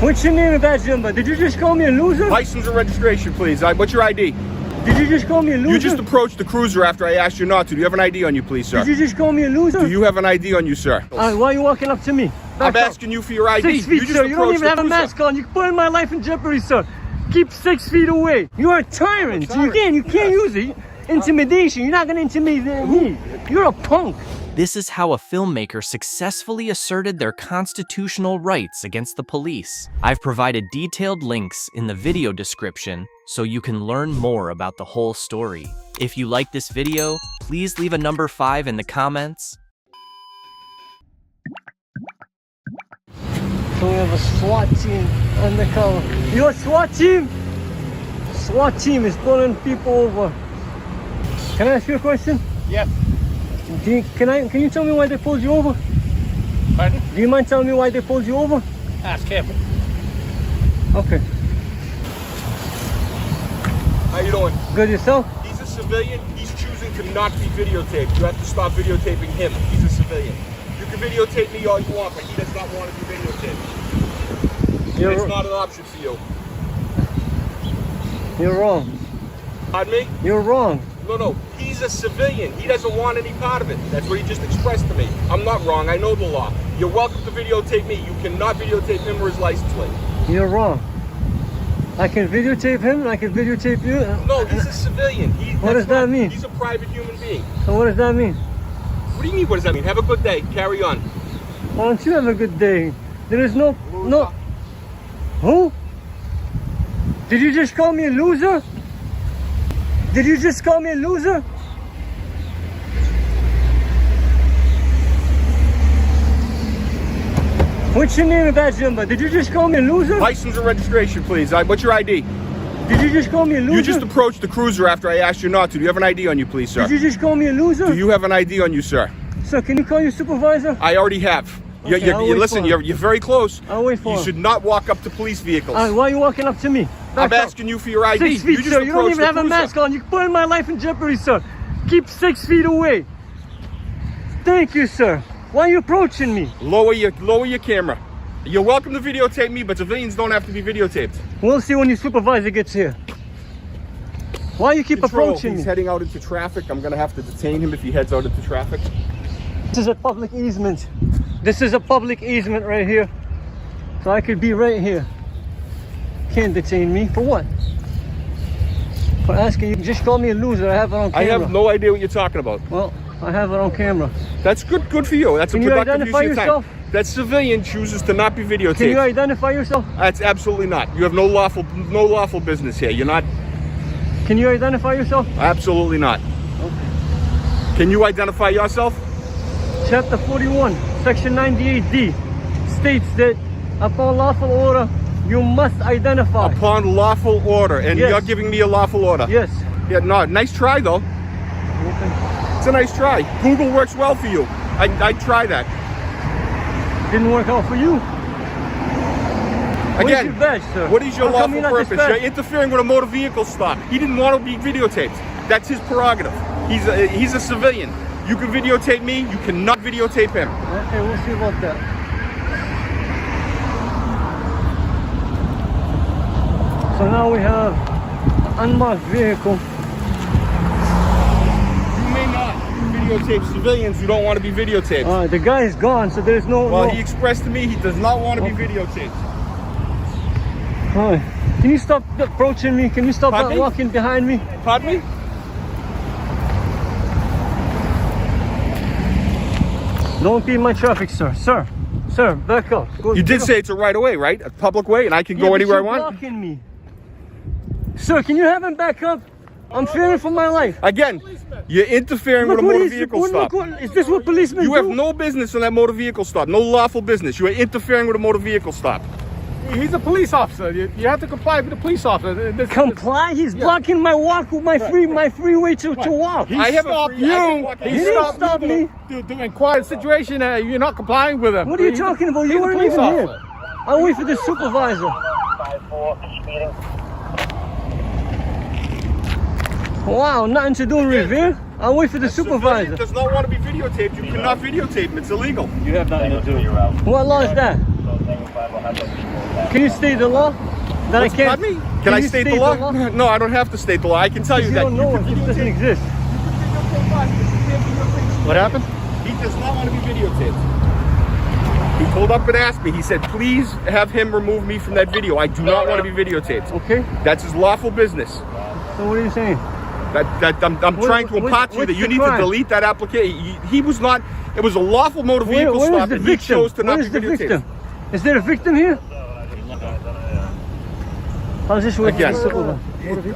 What's your name and badge number? Did you just call me a loser? License and registration, please. What's your ID? Did you just call me a loser? You just approached the cruiser after I asked you not to. Do you have an ID on you, please, sir? Did you just call me a loser? Do you have an ID on you, sir? Why are you walking up to me? I'm asking you for your ID. 6 feet, You just sir. You don't approached even have the a cruiser. mask on. You're putting my life in jeopardy, sir. Keep 6 feet away. You are a tyrant. You can't use it. Intimidation. You're not gonna intimidate me. You're a punk. This is how a filmmaker successfully asserted their constitutional rights against the police. I've provided detailed links in the video description so you can learn more about the whole story. If you like this video, please leave a number 5 in the comments. So we have a SWAT team undercover. You're a SWAT team? SWAT team is pulling people over. Can I ask you a question? Yes. Can you tell me why they pulled you over? Pardon? Do you mind telling me why they pulled you over? Ask him. Okay. How you doing? Good, yourself? He's a civilian. He's choosing to not be videotaped. You have to stop videotaping him. He's a civilian. You can videotape me all you want, but he does not want to be videotaped. It's not an option for you. You're wrong. Pardon me? You're wrong. No. He's a civilian. He doesn't want any part of it. That's what he just expressed to me. I'm not wrong. I know the law. You're welcome to videotape me. You cannot videotape him or his license plate. You're wrong. I can videotape him and I can videotape you. No, he's a civilian. What does that mean? He's a private human being. So what does that mean? What do you mean, what does that mean? Have a good day. Carry on. Why don't you have a good day? There is no... Who? Did you just call me a loser? Did you just call me a loser? What's your name and badge number? Did you just call me a loser? License and registration, please. What's your ID? Did you just call me a loser? You just approached the cruiser after I asked you not to. Do you have an ID on you, please, sir? Did you just call me a loser? Do you have an ID on you, sir? Sir, can you call your supervisor? I already have. Okay, Listen, you're very close. I'll wait for You him. should not walk up to police vehicles. Why are you walking up to me? I'm asking you for your ID. 6 feet, you sir. You don't even have a mask on. You're putting my life in jeopardy, sir. Keep 6 feet away. Thank you, sir. Why are you approaching me? Lower your camera. You're welcome to videotape me, but civilians don't have to be videotaped. We'll see when your supervisor gets here. Why you keep approaching He's me? heading out into traffic. I'm gonna have to detain him if he heads out into traffic. This is a public easement. This is a public easement right here. So I could be right here. Can't detain me. For what? For asking you. Just call me a loser. I have it on camera. I have no idea what you're talking about. Well, I have it on camera. That's good for you. That's Can a you productive use identify of your yourself? time. That civilian chooses to not be videotaped. Can you identify yourself? That's absolutely not. You have no lawful business here. You're not. Can you identify yourself? Absolutely not. Okay. Can you identify yourself? Chapter 41, Section 98D states that upon lawful order, you must identify. Upon lawful order, and Yes. you're giving me a lawful order. Yes. Yeah, no, nice try though. Okay. It's a nice try. Google works well for you. I'd try that. Didn't work out for you. What is Again, your badge, sir? what is your How come lawful you're not purpose? You're dispatched? interfering with a motor vehicle stop. He didn't want to be videotaped. That's his prerogative. He's a civilian. You can videotape me. You cannot videotape him. Okay, we'll see about that. So now we have an unmarked vehicle. You may not videotape civilians who don't want to be videotaped. The guy is gone, so there's no... Well, no... he expressed to me he does not want to be videotaped. Alright. Can you stop approaching me? Can you stop Pardon me? walking behind me? Pardon me? Don't be in my traffic, sir. Sir, back up. Go, You did go. say it's a right of way, right? A public way, and I can Yeah, go but anywhere I you're want. blocking me. Sir, can you have him back up? I'm fearing for my life. Again, you're interfering with a motor vehicle stop. Is this what policemen You do? have no business in that motor vehicle stop. No lawful business. You are interfering with a motor vehicle stop. He's a police officer. You have to comply with the police officer. Comply? He's blocking my walk with my freeway to walk. He I have a stopped free- I can you. walk He anywhere. didn't stopped stop you me. to inquire the situation. You're not complying with him. What are you talking about? You he's a weren't police even officer. here. I'll wait for the supervisor. Wow, nothing to do in Revere. I'll wait for the supervisor. Does not want to be videotaped. You cannot videotape him. It's illegal. You have nothing to do. What law is that? Can you state the law? That I can't. Pardon me? Can I state the law? No, I don't have to state the law. I can tell you You that. don't know it. It doesn't exist. What happened? He does not want to be videotaped. He pulled up and asked me. He said, please have him remove me from that video. I do not want to be videotaped. Okay. That's his lawful business. So what are you saying? I'm trying to impart to you that you need to delete that application. He was not, it was a lawful motor vehicle Where stop is the and he victim? chose to not Where be is the videotaped. victim? Is there a victim here? How's this work? Again,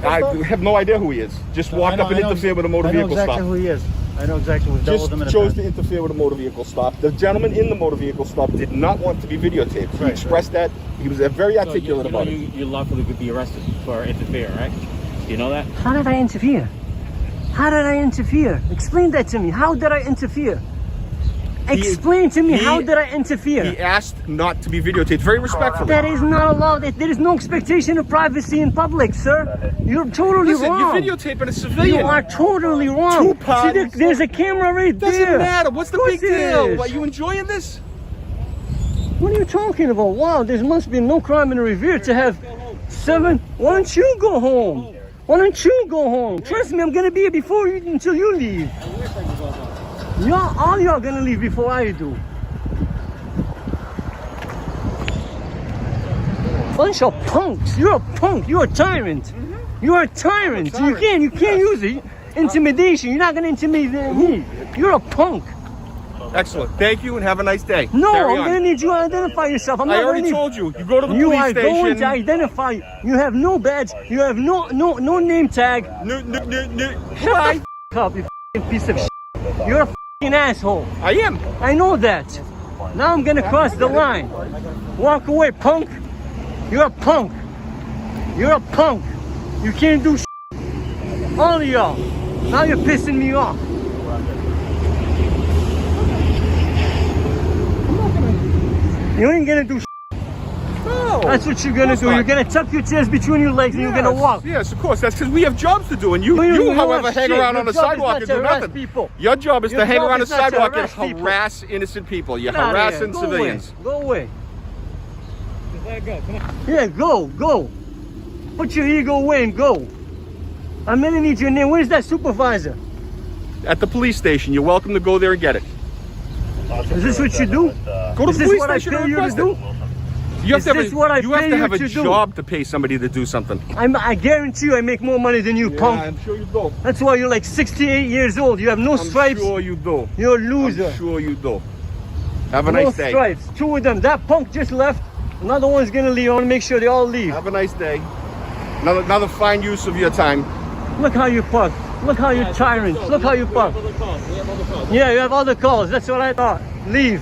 I have no idea who he is. Just walked up and interfered with a motor vehicle stop. I know exactly who he is. I know exactly who. Just chose to interfere with a motor vehicle stop. The gentleman in the motor vehicle stop did not want to be videotaped. He expressed that. He was very articulate about it. You lawfully could be arrested for interfering, right? Do you know that? How did I interfere? How did I interfere? Explain that to me. How did I interfere? Explain to me, how did I interfere? He asked not to be videotaped, very respectfully. That is not allowed. There is no expectation of privacy in public, sir. You're totally wrong. You're videotaping a civilian. You are totally wrong. Two parties. See, there's a camera right there. Doesn't matter. What's the big deal? Is. Are you enjoying this? What are you talking about? Wow, there must be no crime in Revere to have 7. Why don't you go home? Why don't you go home? Trust me, I'm gonna be here before you until you leave. All y'all gonna leave before I do. Bunch of punks. You're a punk. You're a tyrant. You're a tyrant. You can't use it. Intimidation. You're not gonna intimidate me. You're a punk. Excellent. Thank you and have a nice day. No, Carry I'm on. gonna need you to identify yourself. I already told you. You go to the police station. You are going to identify. You have no badge. You have no name tag. No. Shut the up, you piece of shit. You're a asshole. I am. I know that. Now I'm gonna cross the line. Walk away, punk. You're a punk. You're a punk. You can't do shit. All of y'all. Now you're pissing me off. You ain't gonna do shit. No. That's what you're gonna do. You're gonna tuck your chest between your legs and you're gonna walk. Yes, of course. That's because we have jobs to do, and you however, hang around on the sidewalk and do nothing. People. Your job is to hang around the sidewalk and people. harass innocent people. You're Get out of here. harassing Go civilians. away. Go away. Just let it go. Come on. Yeah, go. Put your ego away and go. I'm gonna need your name. Where's that supervisor? At the police station. You're welcome to go there and get it. Is this what you do? Go to Is the this police what I station pay and you to request do? it. You have Is to have this what I pay have you a to do? job to pay somebody to do something. I guarantee you I make more money than you, punk. I'm sure you do. That's why you're like 68 years old. You have no stripes. I'm sure you do. You're a loser. I'm sure you do. Have a No nice day. stripes. 2 of them. That punk just left. Another one's gonna leave. I want to make sure they all leave. Have a nice day. Another fine use of your time. Look how you park. Look how you're tyrants. Look how you park. We have other calls. Yeah, you have other calls. That's what I thought. Leave.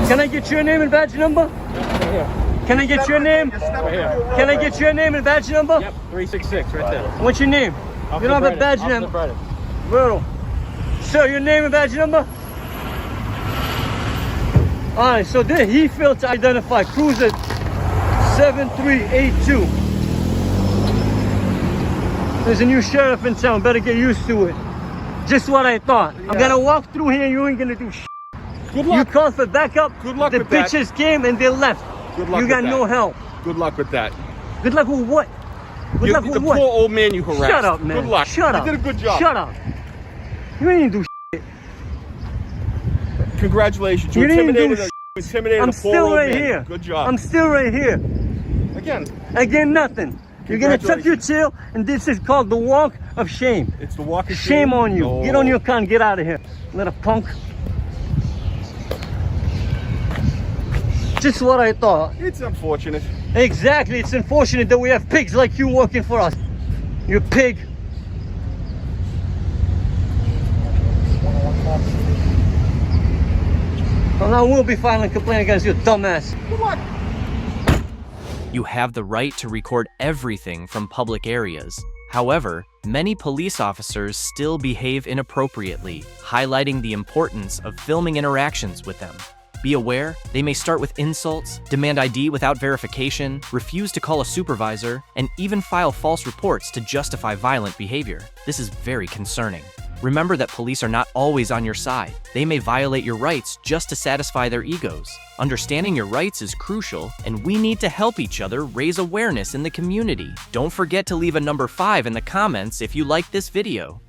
Can I get your name and badge number? Can I get your name? Right here. Can I get your name and badge number? Yep, 366 right there. What's your name? You don't have a badge number. Bro. Sir, your name and badge number? Alright, so there he failed to identify cruiser 7382. There's a new sheriff in town, better get used to it. Just what I thought. I'm gonna walk through here and you ain't gonna do shit. Good You luck. called for backup. Good luck the with that. bitches came and they left. Good luck You got with no that. help. Good luck with that. Good luck with what? Good luck The with poor what? old man you harassed. Shut up, man. Good luck. Shut up. You did a good job. Shut up. You ain't do shit. Congratulations. You You didn't do intimidated I'm a poor still old right man. here. Good job. I'm still right here. Again, nothing. You're gonna tuck your tail, and this is called the walk of shame. It's the walk of Shame on you. No. Get on your car and get out of here. Little punk. Just what I thought. It's unfortunate. Exactly. It's unfortunate that we have pigs like you working for us. You pig. Well, I will be filing a complaint against you, dumbass. Good luck. You have the right to record everything from public areas. However, many police officers still behave inappropriately, highlighting the importance of filming interactions with them. Be aware, they may start with insults, demand ID without verification, refuse to call a supervisor, and even file false reports to justify violent behavior. This is very concerning. Remember that police are not always on your side. They may violate your rights just to satisfy their egos. Understanding your rights is crucial, and we need to help each other raise awareness in the community. Don't forget to leave a number 5 in the comments if you like this video.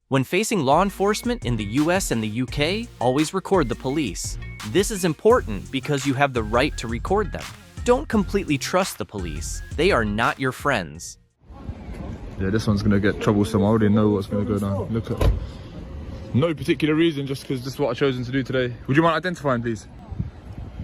When facing law enforcement in the US and the UK, always record the police. This is important because you have the right to record them. Don't completely trust the police. They are not your friends. Yeah, this one's gonna get troublesome. I already know what's gonna go down. Look at, no particular reason, just because this is what I've chosen to do today. Would you mind identifying, please?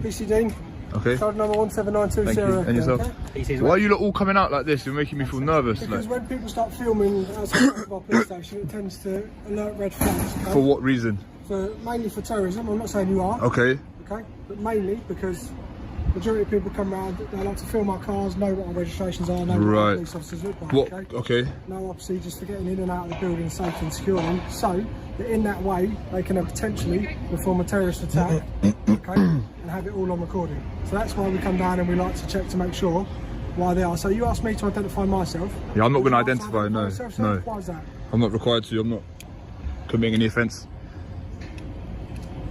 PC Dean. Okay. Card number 17920. Thank you. And yourself? Okay. Why are you lot all coming out like this? You're making me feel nervous. Because like, when people start filming outside of our police station, it tends to alert red flags. Okay? for what reason? Mainly for terrorism. I'm not saying you are. Okay. Okay. But mainly because majority of people come around, they like to film our cars, know what our registrations are, know what our police officers look like. What? Okay. Okay. No procedures for getting in and out of the building safe and securely. So that in that way, they can potentially perform a terrorist attack, okay, and have it all on recording. So that's why we come down and we like to check to make sure why they are. So you asked me to identify myself. Yeah, I'm not going to identify. No, myself, no. Why is that? I'm not required to. I'm not committing any offence.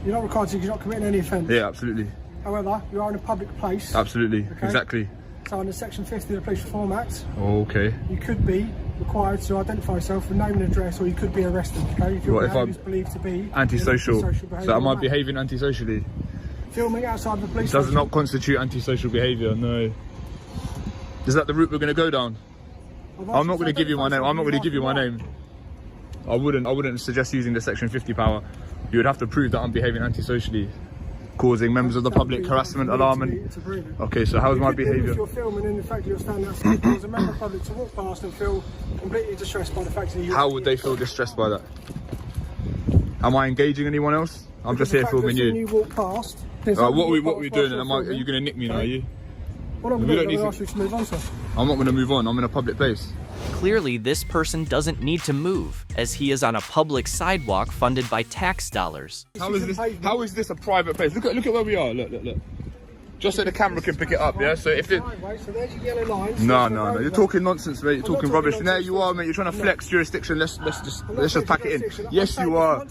You're not required to because you're not committing any offence. Yeah, absolutely. However, you are in a public place. Absolutely. Okay? Exactly. So under Section 50 of the Police Reform Act, Okay. you could be required to identify yourself with name and address, or you could be arrested. Okay, if your What if behaviour I'm is believed to be Antisocial. behaviour. So am I behaving antisocially? Filming outside of the police Does station. not constitute antisocial behaviour. No. Is that the route we're going to go down? I'm not going to give you my name. I'm not going to give you my name. I wouldn't suggest using the Section 50 power. You would have to prove that I'm behaving antisocially, causing members of the public harassment, alarmment. Okay, so how's my behaviour? If you're filming and the fact that you're standing outside as a member of the public to walk past and feel completely distressed by the fact that you. How would they feel distressed by that? Am I engaging anyone else? I'm just here filming you. When you walk past. What are we doing? And are you going to nick me now? Are you? What I'm going to ask you to move on, sir. I'm not going to move on. I'm in a public place. Clearly, this person doesn't need to move, as he is on a public sidewalk funded by tax dollars. How is this a private place? Look at where we are. Look. Just so the camera can pick it up, yeah? So if it... So there's your yellow lines. No. You're talking nonsense, mate. You're talking rubbish. And there you are, mate. You're trying to flex jurisdiction. Let's just pack it in. Yes, you are.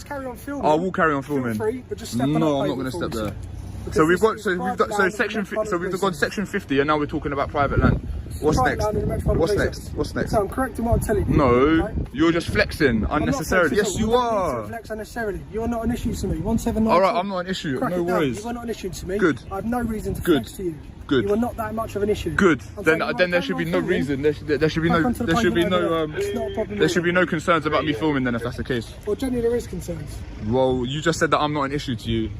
I will carry on filming. No, I'm not going to step there. So we've got section 50, so we've got section 50, and now we're talking about private land. What's next? What's next? So I'm correct in what I'm telling you. No, okay? You're just flexing unnecessarily. Yes, you are. Flex unnecessarily. You're not an issue to me. 179. All right, I'm not an issue. No worries. You are not an issue to me. Good. I have no reason to flex to you. Good. You are not that much of an issue. Good. Then there should be no reason. There should be no concerns about me filming. Then if that's the case. Well, generally there is concerns. Well, you just said that I'm not an issue to you.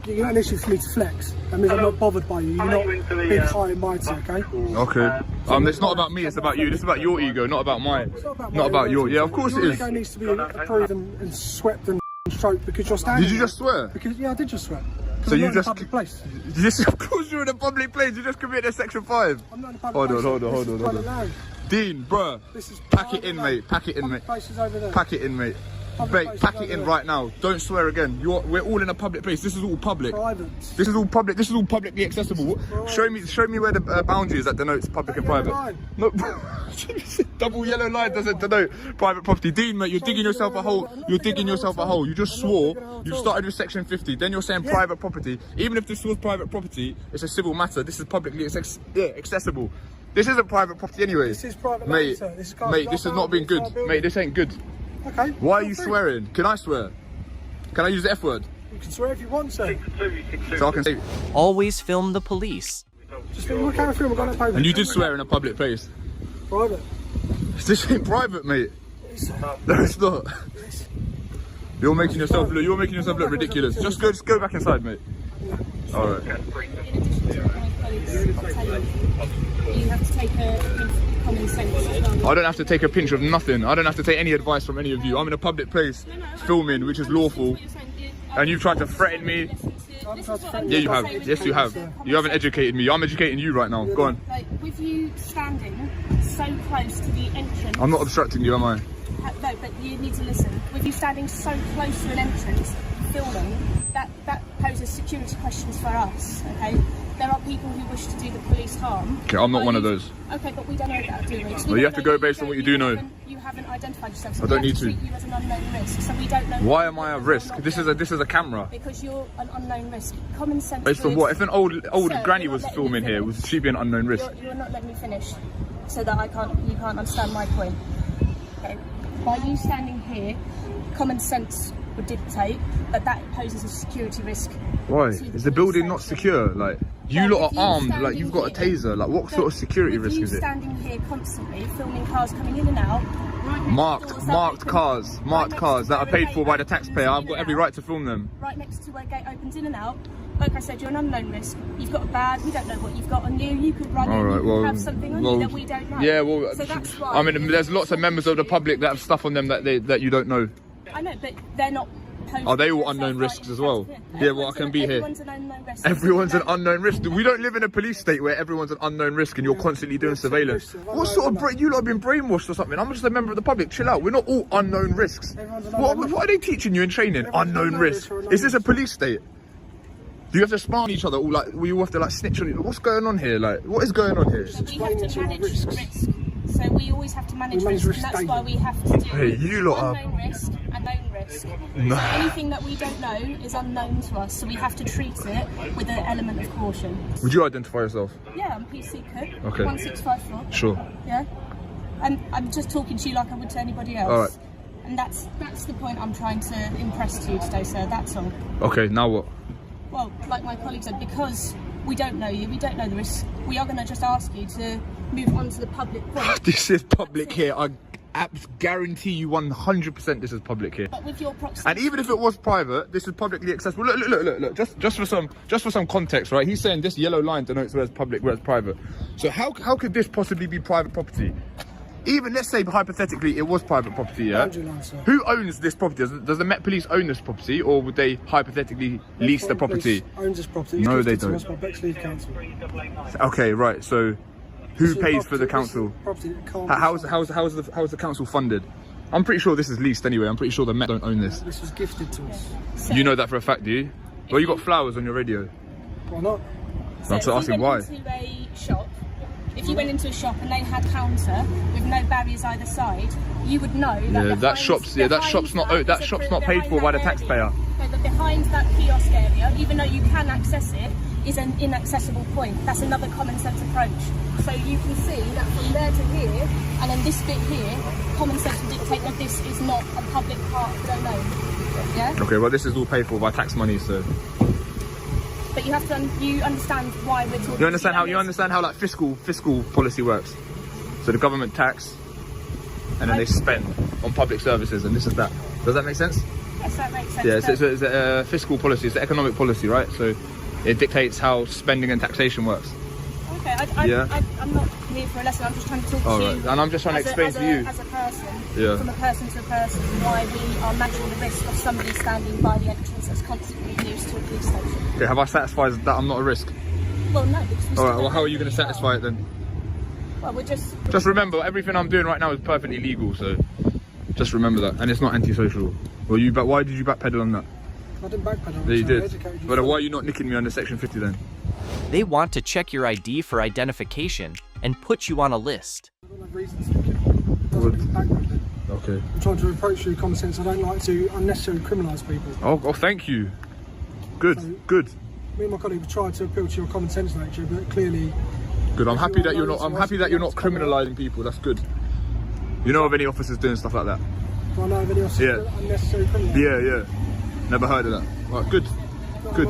You're not an issue for me to flex. That means I'm not bothered by you. You're not being high and mighty, okay? Okay. It's not about me, it's about you. This is about your ego, not about mine. Not about your... Yeah, of course it is. Your ego needs to be approved and swept and stroked because you're standing. Did you just swear? Because, yeah, I did just swear. So you just... in a public place. Yes, of course you're in a public place. You just committed a section 5. I'm not in a public place. Hold on. Dean, bruh. Pack it in, mate. Pack it in, mate. Pack it in, mate. Mate, pack it in right now. Don't swear again. We're all in a public place. This is all public. Private. This is all public. This is all publicly accessible. Show me where the boundary is that denotes public and private. No, double yellow line doesn't denote private property. Dean, mate, you're digging yourself a hole. You're digging yourself a hole. You just swore. You started with section 50. Then you're saying private property. Even if this was private property, it's a civil matter. This is publicly accessible. This isn't private property anyway. This is private mate. Land, mate, this has not been good. Mate, this ain't good. Okay. Why are you swearing? Can I swear? Can I use the F word? You can swear if you want, sir. So I can say. Always film the police. Just look at film. And you did swear in a public place. Private. This ain't private, mate. No, it's not. You're making yourself look ridiculous. Just go back inside, mate. All right. You have to take a common sense as well. I don't have to take a pinch of nothing. I don't have to take any advice from any of you. I'm in a public place filming, which is lawful. And you've tried to threaten me. Yeah, you have. Yes, you have. You haven't educated me. I'm educating you right now. Go on. Like, with you standing so close to the entrance... I'm not obstructing you, am I? No, but you need to listen. With you standing so close to an entrance, filming, that poses security questions for us, okay? There are people who wish to do the police harm. Okay, I'm not one of those. Okay, but we don't know that, do we? Well, you have to go based on what you do know. You haven't identified yourself, so I don't need to. treat you as an unknown risk, so we don't know. Why am I at risk? This is a camera. Because you're an unknown risk. Common sense. Based on what? If an old Sir, granny you're was not letting filming me here, finish. would she be an unknown risk? You're not letting me finish, so that you can't understand my point. Okay. By you standing here, common sense would dictate that poses a security risk. Why? to the Is the building police not station. secure? Like, you Well, lot if are you armed, like standing you've got a here- taser. Like, what sort of security risk is you it? standing here constantly, filming cars coming in and out, right next to Marked doors that open- cars right next to that are where a paid gate for by the opens taxpayer. in I've and got every out. right to film them. Right next to where a gate opens in and out. Like I said, you're an unknown risk. You've got a bag. We don't know what you've got on you. You could run in. Alright, You could well, have something on you that we don't know. Yeah, well, So that's why. I mean, there's lots of members of the public that have stuff on them that you don't know. I know, but they're not. Are they all unknown risks as well? Yeah, well, I can be here. Everyone's an unknown risk. Everyone's an unknown risk. We don't live in a police state where everyone's an unknown risk and you're constantly doing surveillance. What sort of you lot have been brainwashed or something? I'm just a member of the public. Chill out. We're not all unknown risks. What are they teaching you in training? Unknown risk. Is this a police state? Do you have to spy on each other? All like we all have to like snitch on each other? What's going on here? Like, what is going on here? So we have to manage risk. So we always have to manage risk, and that's why we have to do Hey, you lot are. unknown risk and known risk. No. So anything that we don't know is unknown to us, so we have to treat it with an element of caution. Would you identify yourself? Yeah, I'm PC Cook, Okay. 1654. Sure. Yeah, and I'm just talking to you like I would to anybody else. All right. And that's the point I'm trying to impress to you today, sir. That's all. Okay, now what? Well, like my colleague said, because we don't know you, we don't know the risks, we are going to just ask you to move on to the public point. This is public here. I guarantee you 100% this is public here. But with your proximity. And even if it was private, this is publicly accessible. Look. Just for some context, right? He's saying this yellow line denotes where it's public, where it's private. So how could this possibly be private property? Even let's say hypothetically it was private property, yeah? Who owns this property? Does the Met Police own this property, or would they hypothetically lease the property? Owns this property. No, they It's gifted to don't. us by Bexley Council. Okay, right. So who This is pays for the property- council? this is property that can't be How's the council funded? I'm pretty sure this is leased anyway. I'm pretty sure the Met don't own this. This was gifted to us. So, You know that for a fact, do you? Well, you got flowers on your radio. Why not? so I'm if just asking you why. went into a shop, if you went into a shop and they had counter with no barriers either side, you would know that Yeah, behind, that shop's not paid for by the taxpayer. No, but behind that kiosk area, even though you can access it, is an inaccessible point. That's another common sense approach. So you can see that from there to here, and then this bit here, common sense will dictate that this is not a public part of the domain. Yeah? Okay, well this is all paid for by tax money, so But you have to you understand why we're talking. you understand how like fiscal policy works. So the government tax, and then they spend on public services, and this is that. Does that make sense? Yes, that makes sense. Yeah, but- so it's a fiscal policy. It's the economic policy, right? So it dictates how spending and taxation works. Okay, I'm not here for a lesson. I'm just trying to talk All to right, you. and I'm just trying to explain to you. As a person, Yeah. from a person to a person, why we are managing the risk of somebody standing by the entrance that's constantly used to a police station. Okay, have I satisfied that I'm not a risk? Well, no, because we All right, still well how are don't you going to know who satisfy it then? Well, we're just. Just remember, everything I'm doing right now is perfectly legal, so just remember that, and it's not antisocial. Well, why did you backpedal on that? I didn't backpedal. Yeah, you so I did. educated you. But why are you not nicking me under Section 50 then? They want to check your ID for identification and put you on a list. I don't have reasons to doesn't backpedal. Okay. I'm trying to approach you with common sense. I don't like to unnecessarily criminalise people. Oh, thank you. Good, So- good, Me and my colleague have tried to appeal to your common sense nature, but clearly good. I'm happy that you're not. Everyone I'm happy that you're not knows what's criminalising people. That's good. You know of any officers doing stuff like that? do I know of any else Yeah. unnecessary criminal? Yeah. Never heard of that. Right, good. Good.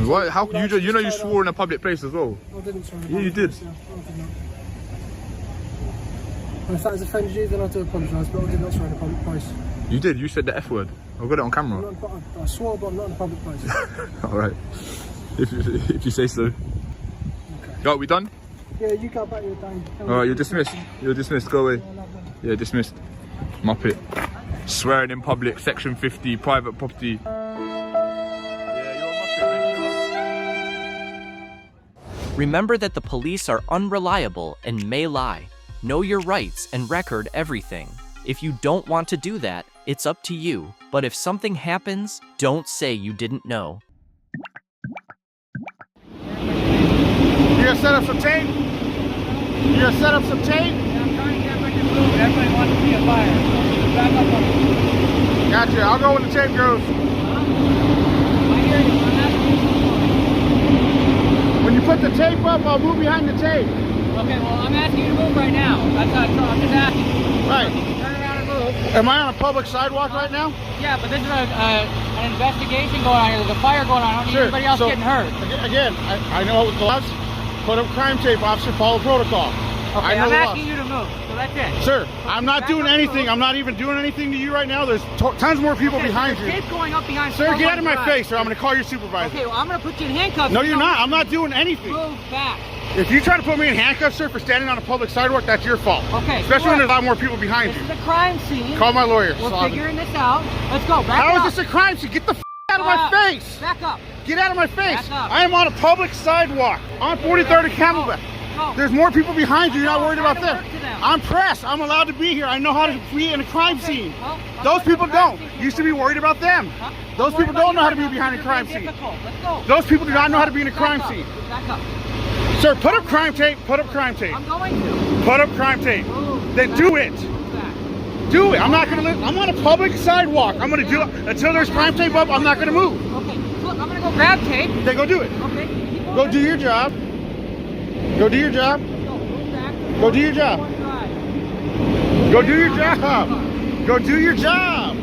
Why? How can you know you swore in a public place as well? I didn't swear. Yeah, you did. I did not. And if that has offended you, then I do apologise, but I did not swear in a public place. You did. You said the F word. I've got it on camera. I swore, but I'm not in a public place. All right. If you say so. Okay. Right, we done? Yeah, you go back your day. All right, you're dismissed. You're dismissed. Go away. Yeah, dismissed. Muppet. Swearing in public, Section 50, private property. Remember that the police are unreliable and may lie. Know your rights and record everything. If you don't want to do that, it's up to you. But if something happens, don't say you didn't know. You gonna set up some tape? You gonna set up some tape? Yeah, I'm trying to get everybody to move. Everybody wants to see a fire. So back up on it. Gotcha. I'll go when the tape goes. I hear you. I'm asking you to move. When you put the tape up, I'll move behind the tape. Okay, well, I'm asking you to move right now. That's how I'm just asking you. Right. Turn around and move. Am I on a public sidewalk right now? Yeah, but this is an investigation going on here. There's a fire going on. I don't need anybody else getting hurt. Again, I know the laws. Put up crime tape, officer. Follow protocol. Okay, I'm asking you to move. So that's it. Sir, I'm not doing anything. I'm not even doing anything to you right now. There's tons more people behind you. There's tape going up behind. Sir, get out of my face, sir. I'm going to call your supervisor. Okay, well, I'm going to put you in handcuffs. No, you're not. I'm not doing anything. Move back. If you try to put me in handcuffs, sir, for standing on a public sidewalk, that's your fault. Okay. Especially when there's a lot more people behind you. This is a crime scene. Call my lawyer. We're figuring this out. Let's go. Back up. How is this a crime scene? Get the out of my face. Back up. Get out of my face. Back up. I am on a public sidewalk on 43rd and Camelback. Go. There's more people behind you. You're not worried about them. Work to them. I'm pressed. I'm allowed to be here. I know how to be in a crime scene. Well, Those people don't. You should be worried about them. Those people don't know how to be behind a crime scene. Let's go. Those people do not know how to be in a crime scene. Back up. Sir, put up crime tape. Put up crime tape. I'm going to. Put up crime tape. Move. Then do it. Move back. Do it. I'm not going to live. I'm on a public sidewalk. I'm going to do it. Until there's crime tape up, I'm not going to move. Okay. Look, I'm going to go grab tape. Then go do it. Okay. Keep Go moving. do your job. Go do your job. Move back. Go do your job. Go do your job. Go do your job.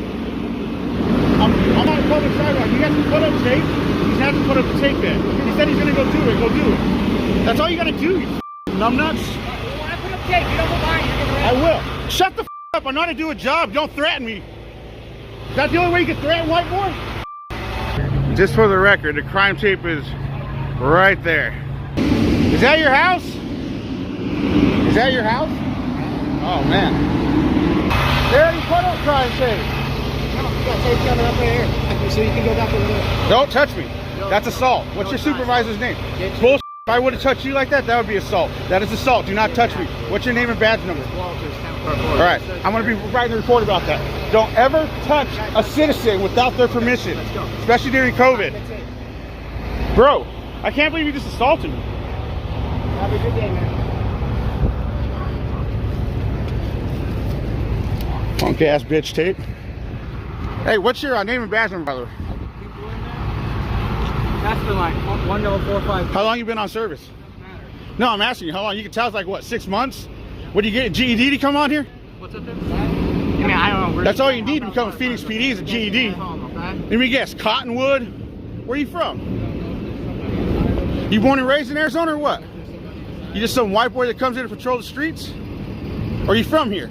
I'm on a public sidewalk. You guys can put up tape. He's had to put up the tape in. He said he's going to go do it. Go do it. That's all you got to do, you numbnuts. When I put up tape, you don't move behind. You're I will. Shut the up. I know how to do a job. Don't threaten me. Is that the only way you can threaten white boy? Just for the record, the crime tape is right there. Is that your house? Is that your house? Oh, man. There you put up crime tape. Tape coming up right here. So you can go back over there. Don't touch me. That's assault. What's your supervisor's name? Bullshit. If I would have touched you like that, that would be assault. That is assault. Do not touch me. What's your name and badge number? All right. I'm going to be writing a report about that. Don't ever touch a citizen without their permission, especially during COVID. Bro, I can't believe you just assaulted me. Have a good day, man. Punk ass bitch tape. Hey, what's your name and badge number, by the way? That's the line. 1045. How long you been on service? No, I'm asking you how long. You can tell it's like, what, 6 months? What, do you get a GED to come on here? What's up there? I mean, I don't know. That's all you need to become a Phoenix PD is a GED. Let me guess, Cottonwood? Where are you from? You born and raised in Arizona or what? You just some white boy that comes here to patrol the streets? Or are you from here?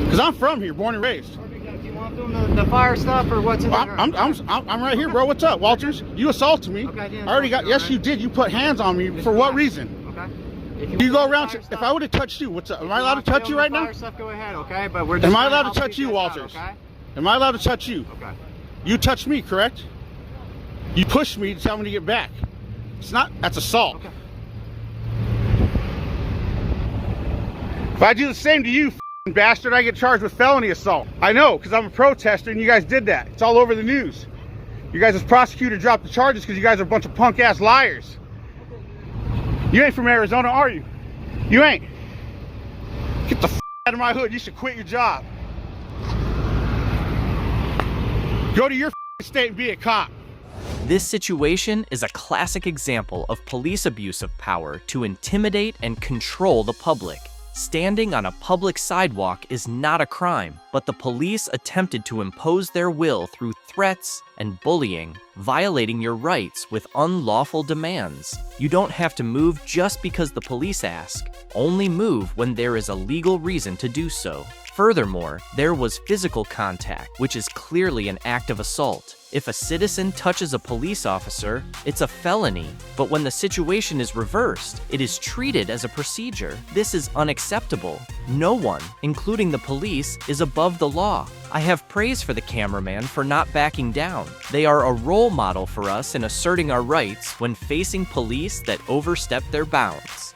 Because I'm from here, born and raised. Do you want them the fire stuff or what's in there? I'm right here, bro. What's up, Walters? You assaulted me. Okay, I didn't I already got. assault you, Yes, right? you did. You put hands on me. For what reason? Okay. You go around. If I would have touched you, what's up? Am I allowed to touch you right now? Fire stuff, go ahead, okay? But we're just Am I trying allowed help to touch you, guys out, Walters? okay? Am I allowed to touch you? Okay. You touched me, correct? You pushed me to tell me to get back. It's not. That's assault. Okay. If I do the same to you, f***ing bastard, I get charged with felony assault. I know, because I'm a protester and you guys did that. It's all over the news. You guys as prosecutor dropped the charges because you guys are a bunch of punk ass liars. You ain't from Arizona, are you? You ain't. Get the f out of my hood. You should quit your job. Go to your state and be a cop. This situation is a classic example of police abuse of power to intimidate and control the public. Standing on a public sidewalk is not a crime, but the police attempted to impose their will through threats and bullying, violating your rights with unlawful demands. You don't have to move just because the police ask. Only move when there is a legal reason to do so. Furthermore, there was physical contact, which is clearly an act of assault. If a citizen touches a police officer, it's a felony. But when the situation is reversed, it is treated as a procedure. This is unacceptable. No one, including the police, is above the law. I have praise for the cameraman for not backing down. They are a role model for us in asserting our rights when facing police that overstep their bounds.